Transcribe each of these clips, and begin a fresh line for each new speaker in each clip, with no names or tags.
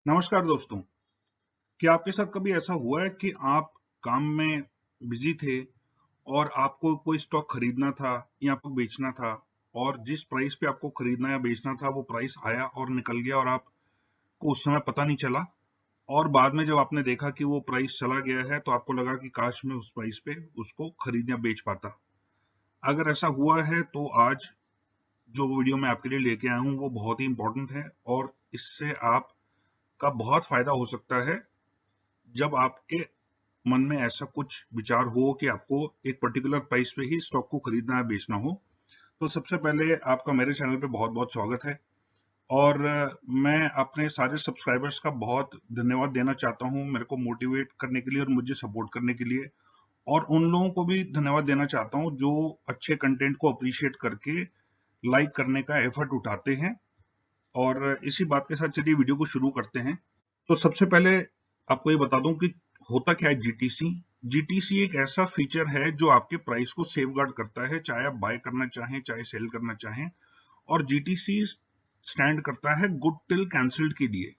नमस्कार दोस्तों। क्या आपके साथ कभी ऐसा हुआ है कि आप काम में बिजी थे और आपको कोई स्टॉक खरीदना था या आपको बेचना था और जिस प्राइस पे आपको खरीदना या बेचना था वो प्राइस आया और निकल गया और आपको उस समय पता नहीं चला और बाद में जब आपने देखा कि वो प्राइस चला गया है तो आपको लगा कि काश मैं उस प्राइस पे उसको खरीद या बेच पाता। अगर ऐसा हुआ है तो आज जो वीडियो मैं आपके लिए लेके आया हूँ वो बहुत ही इंपॉर्टेंट है और इससे आपका बहुत फायदा हो सकता है जब आपके मन में ऐसा कुछ विचार हो कि आपको एक पर्टिकुलर प्राइस पे ही स्टॉक को खरीदना या बेचना हो। तो सबसे पहले आपका मेरे चैनल पे बहुत बहुत स्वागत है और मैं अपने सारे सब्सक्राइबर्स का बहुत धन्यवाद देना चाहता हूँ मेरे को मोटिवेट करने के लिए और मुझे सपोर्ट करने के लिए। और उन लोगों को भी धन्यवाद देना चाहता हूँ जो अच्छे कंटेंट को अप्रिशिएट करके लाइक करने का एफर्ट उठाते हैं। और इसी बात के साथ चलिए वीडियो को शुरू करते हैं। तो सबसे पहले आपको ये बता दूं कि होता क्या है जीटीसी। जीटीसी एक ऐसा फीचर है जो आपके प्राइस को सेफगार्ड करता है, चाहे आप बाय करना चाहें चाहे सेल करना चाहें। और जीटीसी स्टैंड करता है गुड टिल कैंसिल्ड के लिए।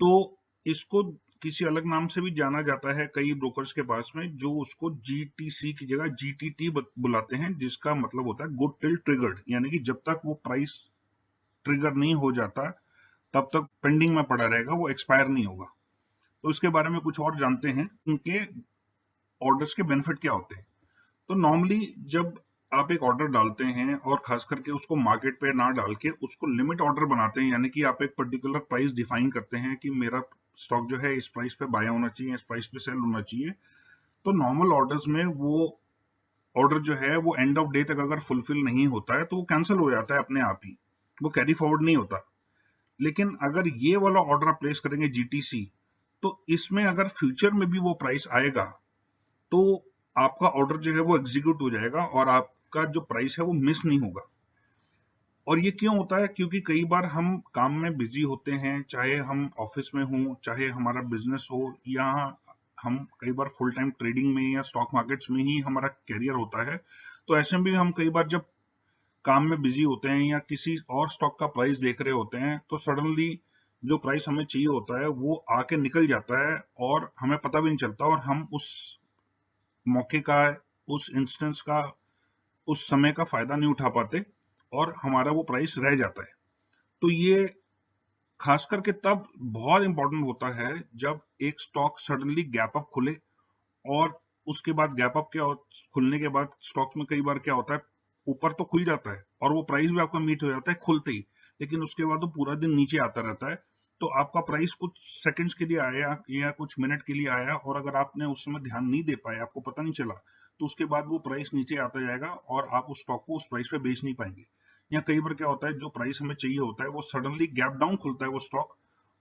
तो इसको किसी अलग नाम से भी जाना जाता है कई ब्रोकर्स के पास में, जो उसको जीटीसी की जगह जीटीटी बुलाते हैं, जिसका मतलब होता है गुड टिल ट्रिगर्ड, यानी कि जब तक वो प्राइस ट्रिगर नहीं हो जाता तब तक पेंडिंग में पड़ा रहेगा, वो एक्सपायर नहीं होगा। तो इसके बारे में कुछ और जानते हैं, उनके ऑर्डर्स के बेनिफिट क्या होते हैं। तो नॉर्मली जब आप एक ऑर्डर डालते हैं और खास करके उसको मार्केट पे ना डाल के उसको लिमिट ऑर्डर बनाते हैं, यानी कि आप एक पर्टिकुलर प्राइस डिफाइन करते हैं कि मेरा स्टॉक जो है इस प्राइस पे बाय होना चाहिए, इस प्राइस पे सेल होना चाहिए। तो नॉर्मल ऑर्डर्स में वो ऑर्डर जो है वो एंड ऑफ डे तक अगर फुलफिल नहीं होता है तो वो कैंसिल हो जाता है अपने आप ही, वो कैरी फॉरवर्ड नहीं होता। लेकिन अगर ये वाला ऑर्डर आप प्लेस करेंगे जीटीसी, तो इसमें अगर फ्यूचर में भी वो प्राइस आएगा तो आपका ऑर्डर जो है वो एग्जीक्यूट हो जाएगा और आपका जो प्राइस है वो मिस नहीं होगा। और ये क्यों होता है? क्योंकि कई बार हम काम में बिजी होते हैं, चाहे हम ऑफिस में हों चाहे हमारा बिजनेस हो, या हम कई बार फुल टाइम ट्रेडिंग में या स्टॉक मार्केट्स में ही हमारा कैरियर होता है। तो ऐसे में भी हम कई बार जब काम में बिजी होते हैं या किसी और स्टॉक का प्राइस देख रहे होते हैं तो सडनली जो प्राइस हमें चाहिए होता है वो आके निकल जाता है और हमें पता भी नहीं चलता, और हम उस मौके का, उस इंस्टेंस का, उस समय का फायदा नहीं उठा पाते और हमारा वो प्राइस रह जाता है। तो ये खास करके तब बहुत इंपॉर्टेंट होता है जब एक स्टॉक सडनली गैप अप खुले, और उसके बाद गैप अप क्या खुलने के बाद स्टॉक्स में कई बार क्या होता है, ऊपर तो खुल जाता है और वो प्राइस भी आपका मीट हो जाता है खुलते ही, लेकिन उसके बाद वो पूरा दिन नीचे आता रहता है। तो आपका प्राइस कुछ सेकंड्स के लिए आया या कुछ मिनट के लिए आया और अगर आपने उस समय ध्यान नहीं दे पाया, आपको पता नहीं चला, तो उसके बाद वो प्राइस नीचे आता जाएगा और आप उस स्टॉक को उस प्राइस पे बेच नहीं पाएंगे। या कई बार क्या होता है, जो प्राइस हमें चाहिए होता है वो सडनली गैप डाउन खुलता है वो स्टॉक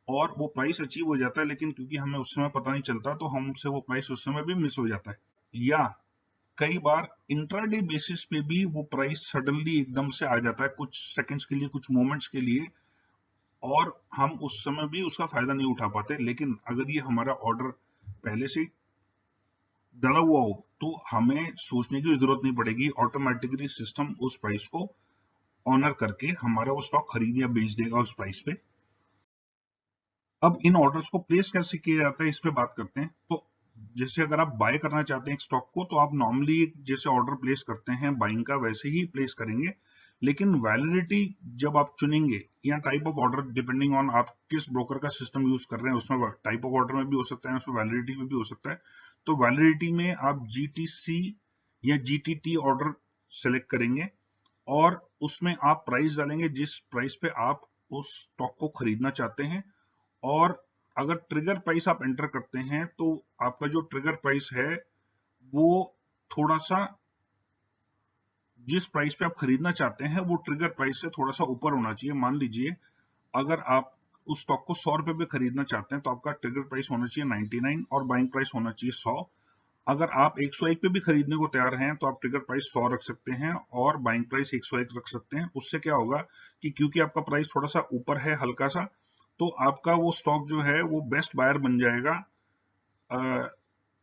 और वो प्राइस अचीव हो जाता है, लेकिन क्योंकि हमें उस समय पता नहीं चलता तो हमसे वो प्राइस उस समय भी मिस हो जाता है। या कई बार इंट्राडे बेसिस पे भी वो प्राइस सडनली एकदम से आ जाता है कुछ सेकंड्स के लिए, कुछ मोमेंट्स के लिए, और हम उस समय भी उसका फायदा नहीं उठा पाते। लेकिन अगर ये हमारा ऑर्डर पहले से डला हुआ हो तो हमें सोचने की जरूरत नहीं पड़ेगी, ऑटोमेटिकली सिस्टम उस प्राइस को ऑनर करके हमारा वो स्टॉक खरीद या बेच देगा उस प्राइस पे। अब इन ऑर्डर्स को प्लेस कैसे किया जाता है इस पे बात करते हैं। तो जैसे अगर आप बाय करना चाहते हैं एक स्टॉक को तो आप नॉर्मली जैसे ऑर्डर प्लेस करते हैं बाइंग का वैसे ही प्लेस करेंगे, लेकिन वैलिडिटी जब आप चुनेंगे या type of order, depending on आप किस ब्रोकर का सिस्टम यूज कर रहे हैं उसमें टाइप ऑफ ऑर्डर में भी हो सकता है, उसमें वैलिडिटी में भी हो सकता है। तो वैलिडिटी में आप जीटीसी या जीटीटी ऑर्डर सेलेक्ट करेंगे और उसमें आप प्राइस डालेंगे जिस प्राइस पे आप उस स्टॉक को खरीदना चाहते हैं। और अगर ट्रिगर प्राइस आप एंटर करते हैं तो आपका जो ट्रिगर प्राइस है वो थोड़ा सा, जिस प्राइस पे आप खरीदना चाहते हैं वो ट्रिगर प्राइस से थोड़ा सा ऊपर होना चाहिए। मान लीजिए अगर आप उस स्टॉक को 100 रुपए पे खरीदना चाहते हैं तो आपका ट्रिगर प्राइस होना चाहिए 99 और बाइंग प्राइस होना चाहिए 100। अगर आप 101 पे भी खरीदने को तैयार हैं तो आप ट्रिगर प्राइस 100 रख सकते हैं और बाइंग प्राइस 101 रख सकते हैं। उससे क्या होगा कि क्योंकि आपका प्राइस थोड़ा सा ऊपर है हल्का सा, तो आपका वो स्टॉक जो है वो बेस्ट बायर बन जाएगा।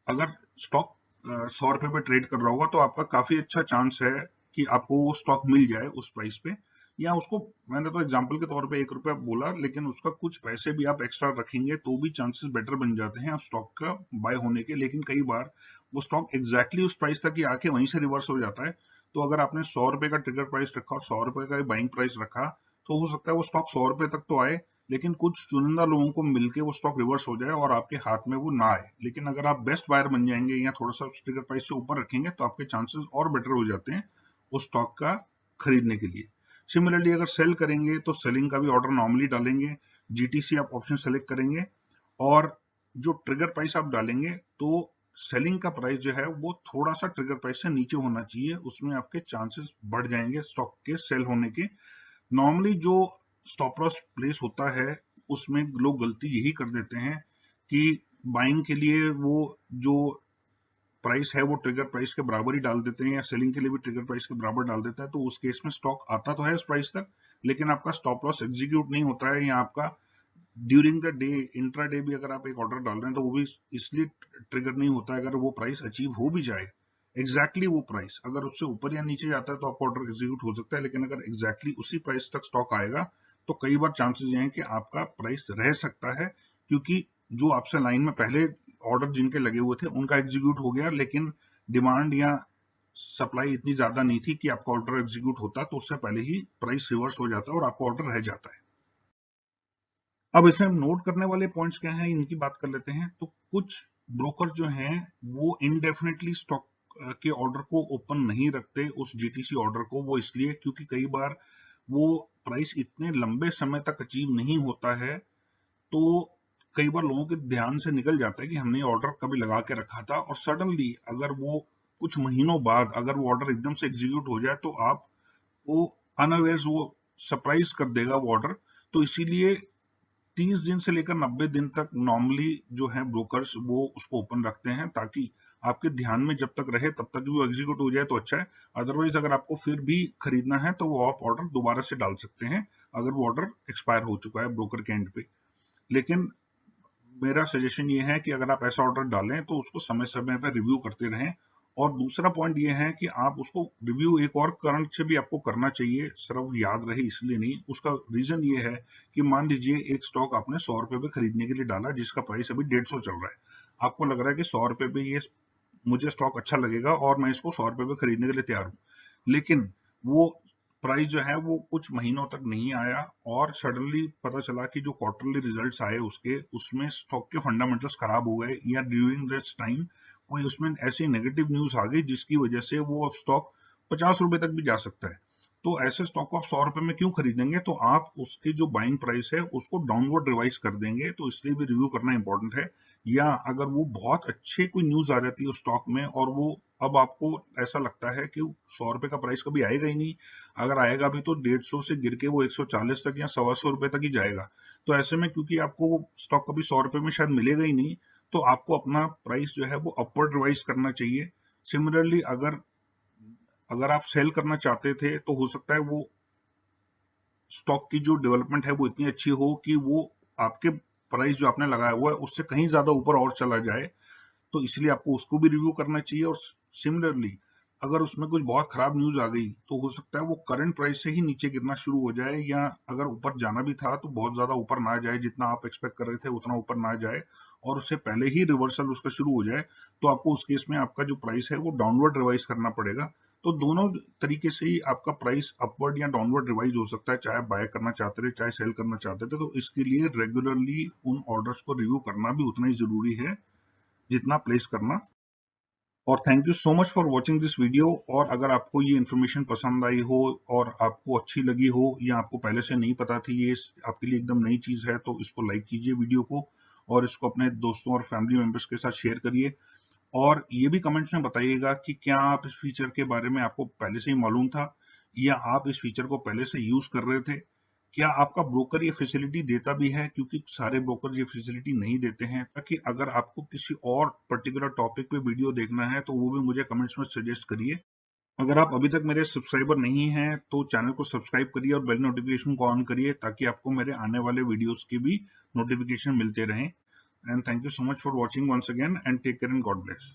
अगर स्टॉक 100 रुपए पे ट्रेड कर रहा होगा तो आपका काफी अच्छा चांस है कि आपको वो स्टॉक मिल जाए उस प्राइस पे। या उसको, मैंने तो एग्जांपल के तौर पे 1 रुपया बोला, लेकिन उसका कुछ पैसे भी आप एक्स्ट्रा रखेंगे तो भी चांसेस बेटर बन जाते हैं स्टॉक का बाय होने के। लेकिन कई बार वो स्टॉक एग्जैक्टली उस प्राइस तक ही आके वहीं से रिवर्स हो जाता है। तो अगर आपने 100 रुपए का ट्रिगर प्राइस रखा और 100 रुपए का बाइंग प्राइस रखा, तो हो सकता है वो स्टॉक 100 रुपए तक तो आए, लेकिन कुछ चुनिंदा लोगों को मिलके वो स्टॉक रिवर्स हो जाए और आपके हाथ में वो ना आए। लेकिन अगर आप बेस्ट बायर बन जाएंगे या थोड़ा सा ट्रिगर प्राइस से ऊपर रखेंगे, तो आपके चांसेस और बेटर हो जाते हैं उस स्टॉक का खरीदने के लिए। सिमिलरली अगर सेल करेंगे तो सेलिंग का भी ऑर्डर नॉर्मली डालेंगे, जीटीसी आप ऑप्शन सेलेक्ट करेंगे, और जो ट्रिगर प्राइस आप डालेंगे तो सेलिंग का प्राइस जो है वो थोड़ा सा ट्रिगर प्राइस से नीचे होना चाहिए, उसमें आपके चांसेस बढ़ जाएंगे स्टॉक के सेल होने के। नॉर्मली जो स्टॉप लॉस प्लेस होता है उसमें लोग गलती यही कर देते हैं कि बाइंग के लिए वो जो प्राइस है वो ट्रिगर प्राइस के बराबर ही डाल देते हैं, या सेलिंग के लिए भी ट्रिगर प्राइस के बराबर डाल देते हैं। तो उस केस में स्टॉक आता तो है इस प्राइस तक, लेकिन आपका स्टॉप लॉस एग्जीक्यूट नहीं होता है, या आपका during the day intra day भी अगर आप एक ऑर्डर डाल रहे हैं तो वो भी इसलिए ट्रिगर नहीं होता है। अगर वो प्राइस अचीव हो भी जाए, एग्जैक्टली वो प्राइस अगर उससे ऊपर या नीचे जाता है तो आपका ऑर्डर एग्जीक्यूट हो सकता है, लेकिन अगर एग्जैक्टली उसी प्राइस तक स्टॉक आएगा तो कई बार चांसेस ये हैं कि आपका प्राइस रह सकता है, क्योंकि जो आपसे लाइन में पहले ऑर्डर जिनके लगे हुए थे उनका एग्जीक्यूट हो गया, लेकिन डिमांड या सप्लाई इतनी ज्यादा नहीं थी कि आपका ऑर्डर एग्जीक्यूट होता, तो उससे पहले ही प्राइस रिवर्स हो जाता है और आपका ऑर्डर रह जाता है। अब इसमें हम नोट करने वाले पॉइंट्स क्या हैं, इनकी बात कर लेते हैं। तो कुछ ब्रोकर जो हैं वो इनडेफिनेटली स्टॉक के ऑर्डर को ओपन नहीं रखते, उस जीटीसी ऑर्डर को, वो इसलिए क्योंकि कई बार वो प्राइस इतने लंबे समय तक अचीव नहीं होता है, तो कई बार लोगों के ध्यान से निकल जाता है कि हमने ऑर्डर कभी लगा के रखा था, और सडनली अगर वो कुछ महीनों बाद अगर वो ऑर्डर एकदम से एग्जीक्यूट हो जाए तो आप वो अनअवेयर्स वो सरप्राइज कर देगा वो ऑर्डर। तो इसीलिए 30 दिन से लेकर 90 दिन तक नॉर्मली जो है ब्रोकर्स वो उसको ओपन रखते हैं, ताकि आपके ध्यान में जब तक रहे तब तक भी वो एग्जीक्यूट हो जाए तो अच्छा है। अदरवाइज अगर आपको फिर भी खरीदना है तो वो आप ऑर्डर दोबारा से डाल सकते हैं अगर वो ऑर्डर एक्सपायर हो चुका है ब्रोकर के एंड पे। लेकिन मेरा सजेशन ये है कि अगर आप ऐसा ऑर्डर डालें तो उसको समय समय पर रिव्यू करते रहें। और दूसरा पॉइंट ये है कि आप उसको रिव्यू एक और कारण से भी आपको करना चाहिए, सिर्फ याद रहे इसलिए नहीं। उसका रीजन ये है कि मान लीजिए एक स्टॉक आपने 100 रुपए पे खरीदने के लिए डाला, जिसका प्राइस अभी 150 चल रहा है। आपको लग रहा है कि 100 रुपए पे ये मुझे स्टॉक अच्छा लगेगा और मैं इसको 100 रुपए पे खरीदने के लिए तैयार हूँ, लेकिन वो प्राइस जो है वो कुछ महीनों तक नहीं आया, और सडनली पता चला कि जो क्वार्टरली रिजल्ट्स आए उसके, उसमें स्टॉक के फंडामेंटल्स खराब हो गए, या ड्यूरिंग दिस टाइम कोई उसमें ऐसी नेगेटिव न्यूज आ गई जिसकी वजह से वो अब स्टॉक 50 रुपए तक भी जा सकता है। तो ऐसे स्टॉक को आप 100 रुपए में क्यों खरीदेंगे, तो आप उसकी जो बाइंग प्राइस है उसको डाउनवर्ड रिवाइज कर देंगे, तो इसलिए भी रिव्यू करना इंपॉर्टेंट है। या अगर वो बहुत अच्छे कोई न्यूज आ जाती है उस स्टॉक में और वो अब आपको ऐसा लगता है कि 100 रुपए का प्राइस कभी आएगा ही नहीं, अगर आएगा भी तो 150 से गिर के वो 140 तक या 125 रुपए तक ही जाएगा। तो ऐसे में क्योंकि आपको वो स्टॉक कभी 100 रुपए में शायद मिलेगा ही नहीं, तो आपको अपना प्राइस जो है वो अपवर्ड रिवाइज करना चाहिए। सिमिलरली अगर अगर आप सेल करना चाहते थे तो हो सकता है वो स्टॉक की जो डेवलपमेंट है वो इतनी अच्छी हो कि वो आपके प्राइस जो आपने लगाया हुआ है उससे कहीं ज्यादा ऊपर और चला जाए, तो इसलिए आपको उसको भी रिव्यू करना चाहिए। और सिमिलरली अगर उसमें कुछ बहुत खराब न्यूज आ गई तो हो सकता है वो करंट प्राइस से ही नीचे गिरना शुरू हो जाए, या अगर ऊपर जाना भी था तो बहुत ज्यादा ऊपर ना जाए, जितना आप एक्सपेक्ट कर रहे थे उतना ऊपर ना जाए, और उससे पहले ही रिवर्सल उसका शुरू हो जाए, तो आपको उस केस में आपका जो प्राइस है वो डाउनवर्ड रिवाइज करना पड़ेगा। तो दोनों तरीके से ही आपका प्राइस अपवर्ड या डाउनवर्ड रिवाइज हो सकता है, चाहे आप बाय करना चाहते थे चाहे सेल करना चाहते थे। तो इसके लिए रेगुलरली उन ऑर्डर्स को रिव्यू करना भी उतना ही जरूरी है जितना प्लेस करना। और thank you so much for watching this video. और अगर आपको ये इन्फॉर्मेशन पसंद आई हो और आपको अच्छी लगी हो या आपको पहले से नहीं पता थी, ये आपके लिए एकदम नई चीज है, तो इसको लाइक कीजिए वीडियो को, और इसको अपने दोस्तों और फैमिली मेंबर्स के साथ शेयर करिए। और ये भी कमेंट्स में बताइएगा कि क्या आप इस फीचर के बारे में आपको पहले से ही मालूम था, या आप इस फीचर को पहले से यूज कर रहे थे। क्या आपका ब्रोकर ये फैसिलिटी देता भी है, क्योंकि सारे ब्रोकर ये फैसिलिटी नहीं देते हैं। ताकि अगर आपको किसी और पर्टिकुलर टॉपिक पे वीडियो देखना है तो वो भी मुझे कमेंट्स में सजेस्ट करिए। अगर आप अभी तक मेरे सब्सक्राइबर नहीं हैं तो चैनल को सब्सक्राइब करिए और बेल नोटिफिकेशन को ऑन करिए, ताकि आपको मेरे आने वाले वीडियोस की भी नोटिफिकेशन मिलते रहें। And thank you so much for watching once again, and take care and God bless.